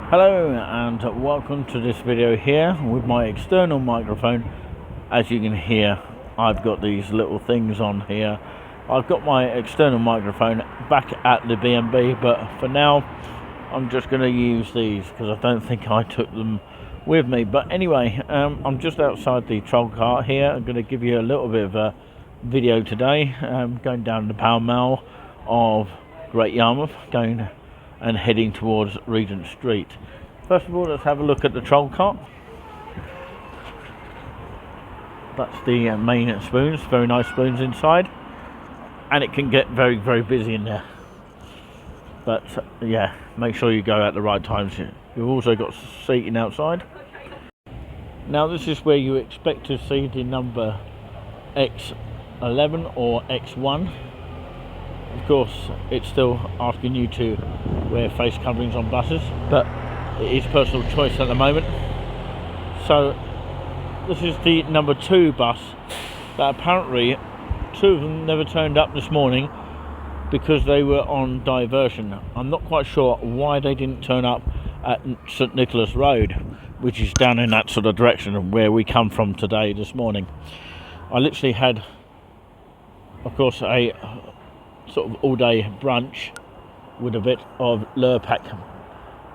Hello and welcome to this video here with my external microphone. As you can hear, I've got these little things on here. I've got my external microphone back at the B&B, but for now I'm just going to use these because I don't think I took them with me. But anyway, I'm just outside the troll cart here. I'm going to give you a little bit of a video today, going down the Pall Mall of Great Yarmouth, going and heading towards Regent Street. First of all, let's have a look at the troll cart. That's the main spoons, very nice spoons inside, and it can get very busy in there. But yeah, make sure you go at the right times. You've also got seating outside. Now this is where you expect to see the number X11 or X1. Of course, it's still asking you to wear face coverings on buses, but it is personal choice at the moment. So this is the number 2 bus that apparently 2 of them never turned up this morning because they were on diversion. I'm not quite sure why they didn't turn up at St Nicholas Road, which is down in that sort of direction of where we come from today this morning. I literally had, of course, a sort of all-day brunch with a bit of Lurpak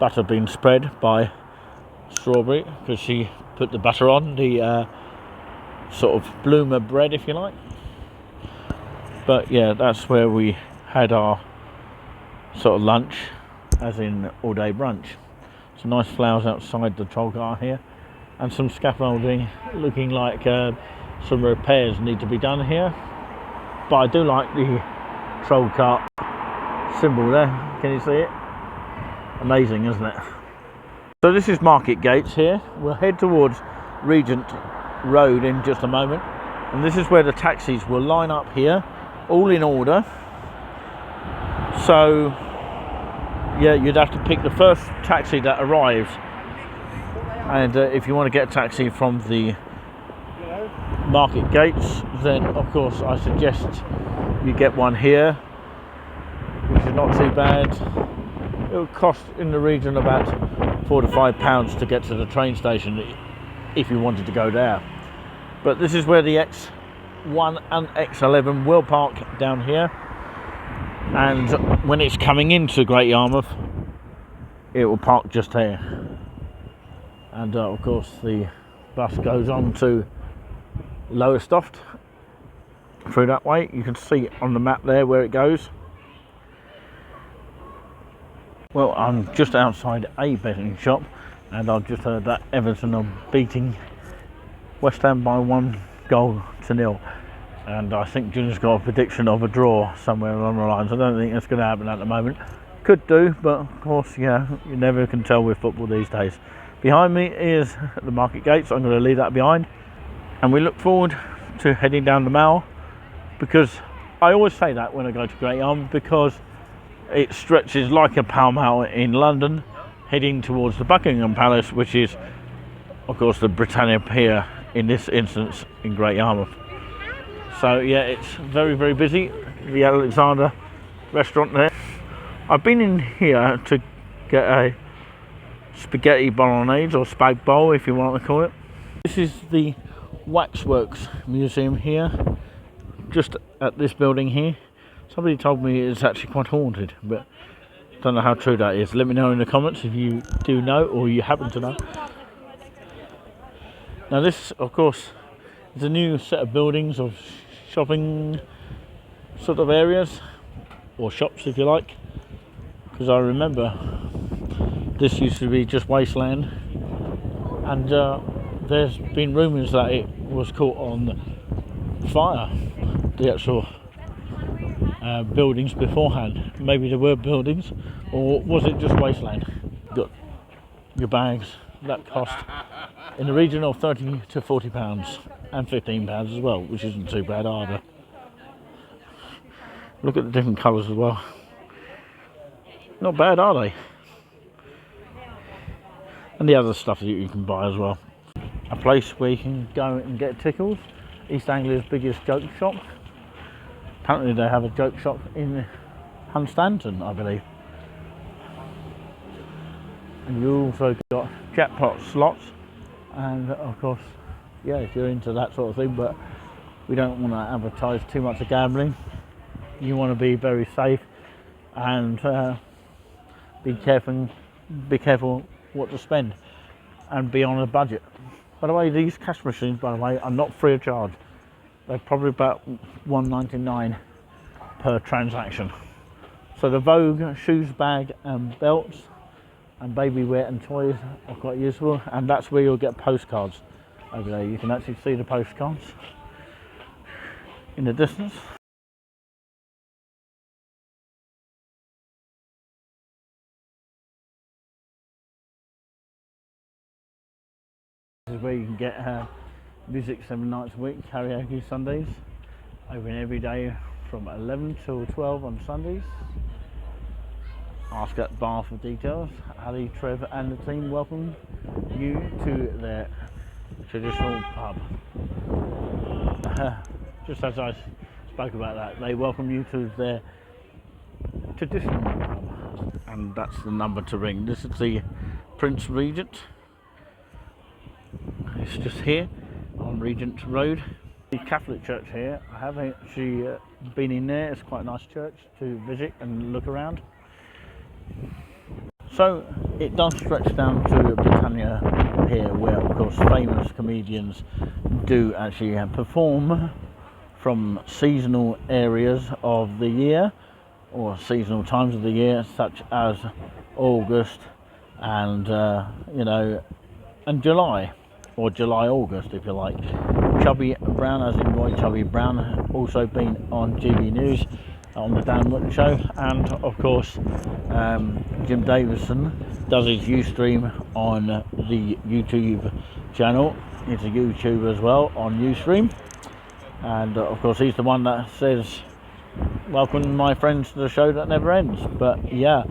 butter being spread by Strawberry, because she put the butter on the sort of bloomer bread, if you like. But yeah, that's where we had our sort of lunch, as in all-day brunch. Some nice flowers outside the troll car here, and some scaffolding looking like some repairs need to be done here. But I do like the troll cart symbol there. Can you see it? Amazing, isn't it? So this is Market Gates here. We'll head towards Regent Road in just a moment, and this is where the taxis will line up here, all in order. So yeah, you'd have to pick the first taxi that arrives, and if you want to get a taxi from the Market Gates, then of course I suggest you get one here, which is not too bad. It will cost in the region about £4 to £5 to get to the train station if you wanted to go there. But this is where the X1 and X11 will park, down here, and when it's coming into Great Yarmouth it will park just here. And of course the bus goes on to Lowestoft through that way. You can see on the map there where it goes. Well, I'm just outside a betting shop, and I've just heard that Everton are beating West Ham by 1-0. And I think Junior's got a prediction of a draw somewhere along the lines. I don't think that's going to happen at the moment. Could do, but of course, yeah, you never can tell with football these days. Behind me is the Market Gates. I'm going to leave that behind, and we look forward to heading down the Mall, because I always say that when I go to Great Yarmouth, because it stretches like a Pall Mall in London, heading towards the Buckingham Palace, which is of course the Britannia Pier in this instance in Great Yarmouth. So yeah, it's very busy. The Alexander restaurant there. I've been in here to get a spaghetti bolognese, or spag bowl if you want to call it. This is the Waxworks Museum here, just at this building here. Somebody told me it's actually quite haunted, but don't know how true that is. Let me know in the comments if you do know, or you happen to know. Now this, of course, is a new set of buildings of shopping sort of areas, or shops if you like, because I remember this used to be just wasteland, and there's been rumours that it was caught on fire, the actual buildings beforehand. Maybe there were buildings, or was it just wasteland? Got your bags that cost in the region of £30 to £40 and £15 as well, which isn't too bad either. Look at the different colours as well. Not bad, are they? And the other stuff that you can buy as well. A place where you can go and get tickles. East Anglia's biggest joke shop. Apparently they have a joke shop in Hunstanton, I believe. And you also got jackpot slots, and of course, yeah, if you're into that sort of thing, but we don't want to advertise too much of gambling. You want to be very safe and be careful what to spend, and be on a budget. By the way, these cash machines, by the way, are not free of charge. They're probably about $1.99 per transaction. So the Vogue shoes, bag and belts and baby wear and toys are quite useful, and that's where you'll get postcards over there. You can actually see the postcards in the distance. This is where you can get music 7 nights a week, karaoke Sundays, open every day from 11 till 12 on Sundays. Ask at bar for details. Ali, Trev and the team welcome you to their traditional pub. Just as I spoke about that, they welcome you to their traditional pub, and that's the number to ring. This is the Prince Regent. It's just here on Regent Road. The Catholic church here, I have actually been in there. It's quite a nice church to visit and look around. So it does stretch down to Britannia here, where of course famous comedians do actually perform from seasonal areas of the year, or seasonal times of the year, such as August and and July, or July-August if you like. Chubby Brown, as in Roy Chubby Brown, also been on GB News on the Dan Wooton Show, and of course Jim Davison does his Ustream on the YouTube channel. He's a YouTuber as well on Ustream, and of course he's the one that says welcome my friends to the show that never ends. But yeah,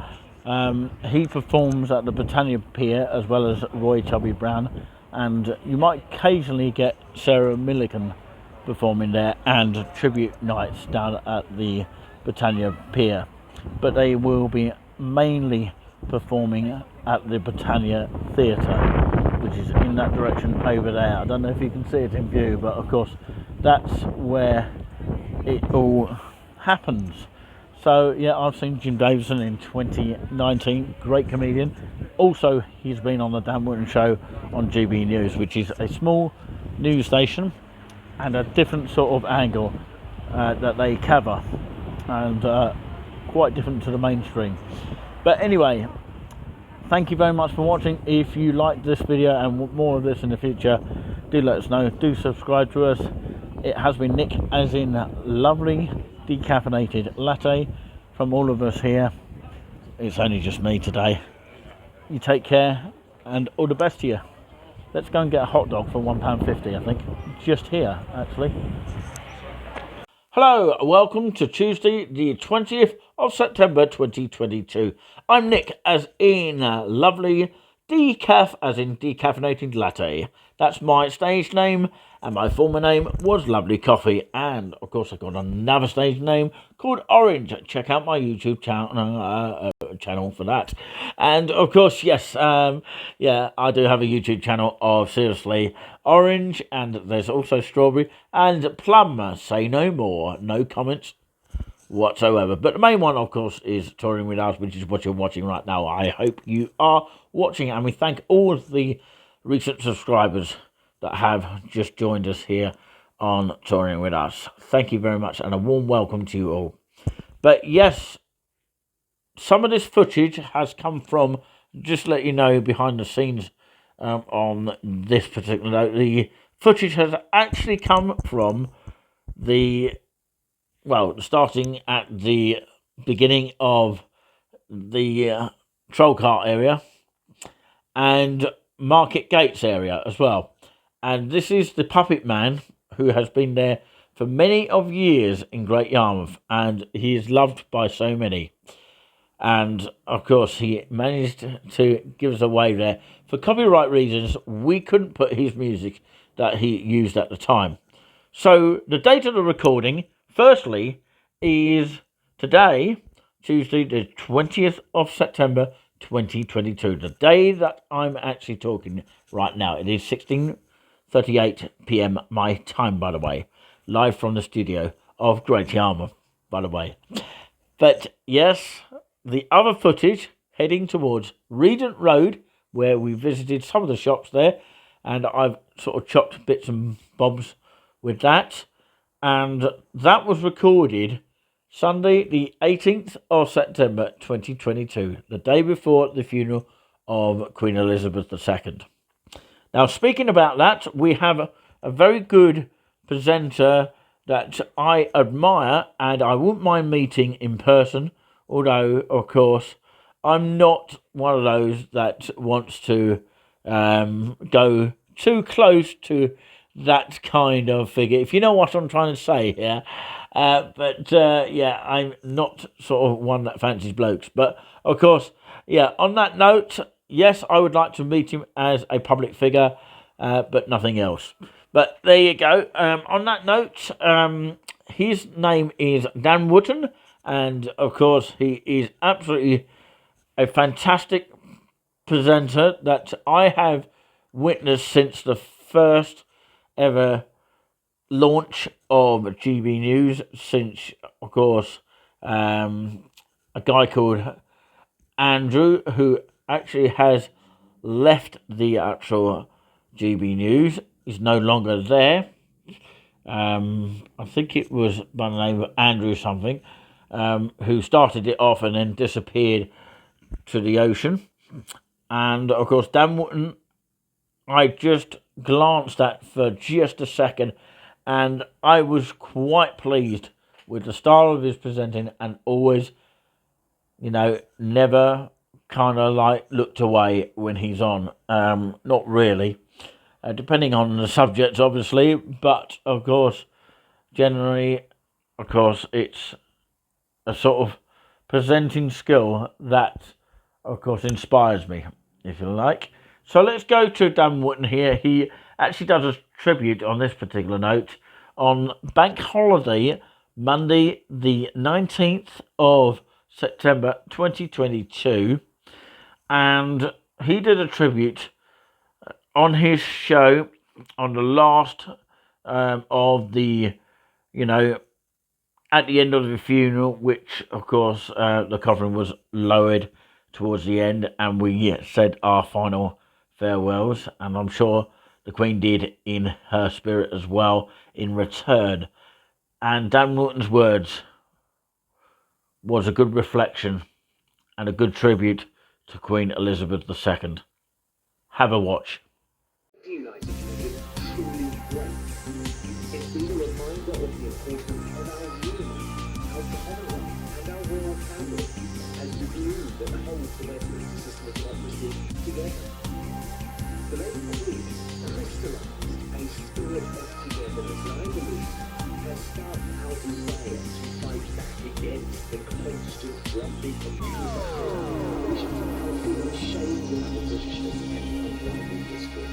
he performs at the Britannia Pier as well as Roy Chubby Brown, and you might occasionally get Sarah Millican performing there, and tribute nights down at the Britannia Pier, but they will be mainly performing at the Britannia Theatre, which is in that direction over there. I don't know if you can see it in view, but of course that's where it all happens. So yeah, I've seen Jim Davison in 2019, great comedian. Also, he's been on the Dan Wooton Show on GB News, which is a small news station and a different sort of angle that they cover, and quite different to the mainstream. But anyway, thank you very much for watching. If you like this video and want more of this in the future, do let us know. Do subscribe to us. It has been Nick, as in lovely decaffeinated latte, from all of us here. It's only just me today. You take care and all the best to you. Let's go and get a hot dog for £1.50, I think. Just here, actually. Hello, welcome to Tuesday, the 20th of September 2022. I'm Nick, as in lovely decaf, as in decaffeinated latte. That's my stage name, and my former name was Lovely Coffee. And of course, I've got another stage name called Orange. Check out my YouTube channel for that. And of course, yes, yeah, I do have a YouTube channel of Seriously Orange, and there's also Strawberry and Plum. Say no more, no comments whatsoever. But the main one, of course, is Touring With Us, which is what you're watching right now. I hope you are watching, and we thank all of the recent subscribers that have just joined us here on Touring With Us. Thank you very much, and a warm welcome to you all. But yes, some of this footage has come from, just to let you know, behind the scenes on this particular note, the footage has actually come from starting at the beginning of the Troll Cart area and Market Gates area as well. And this is the Puppet Man, who has been there for many of years in Great Yarmouth, and he is loved by so many. And of course, he managed to give us away there. For copyright reasons, we couldn't put his music that he used at the time. So the date of the recording, firstly, is today, Tuesday the 20th of September 2022. The day that I'm actually talking right now. It is 16:38 p.m. my time, by the way. Live from the studio of Great Yarmouth, by the way. But yes, the other footage heading towards Regent Road, where we visited some of the shops there, and I've sort of chopped bits and bobs with that. And that was recorded Sunday, the 18th of September 2022, the day before the funeral of Queen Elizabeth II. Now, speaking about that, we have a very good presenter that I admire and I wouldn't mind meeting in person, although, of course, I'm not one of those that wants to go too close to that kind of figure, if you know what I'm trying to say here. Yeah, I'm not sort of one that fancies blokes. But, of course, yeah, on that note, yes, I would like to meet him as a public figure, but nothing else. But there you go. On that note, his name is Dan Wooton, and, of course, he is absolutely a fantastic presenter that I have witnessed since the first ever launch of GB News, since, of course, a guy called Andrew, who actually has left the actual GB News, is no longer there. I think it was by the name of Andrew something, who started it off and then disappeared to the ocean. And, of course, Dan Wooton, I just glanced at for just a second, and I was quite pleased with the style of his presenting, and always, never kind of like looked away when he's on. Not really, depending on the subject, obviously, but of course, generally, of course, it's a sort of presenting skill that, of course, inspires me, if you like. So let's go to Dan Wooton here. He actually does a tribute on this particular note on Bank Holiday, Monday, the 19th of September 2022. And he did a tribute on his show on the last of the, at the end of the funeral, which, of course, the coffin was lowered towards the end, and we said our final farewells, and I'm sure the Queen did in her spirit as well in return. And Dan Wooton's words was a good reflection and a good tribute to Queen Elizabeth II. Have a watch. The United Kingdom truly great. It's been a reminder of the importance of our unity, our Commonwealth and our royal family, and the glue that holds the Westminster system of democracy together. The late Queen crystallised a spirit of togetherness, and I believe has sparked our desire to fight back against the constant drumbeat of disaster, which is somehow feel ashamed of our British and American history.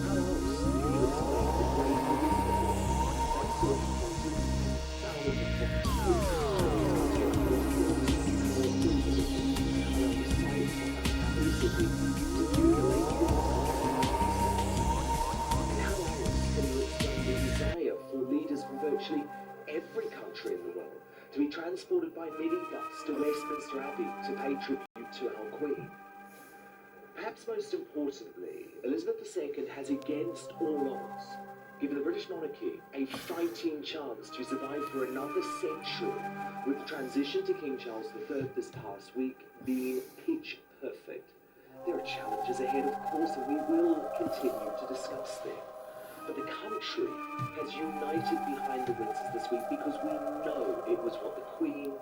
How else do you explain the great movement that saw hundreds of thousands of tons virtually every country in the world to be transported by minibus to Westminster Abbey to pay tribute to our Queen. Perhaps most importantly, Elizabeth II has, against all odds, given the British monarchy a fighting chance to survive for another century, with the transition to King Charles III this past week being pitch perfect. There are challenges ahead, of course, and we will continue to discuss them. But the country has united behind the Windsors this week because we know it was what the Queen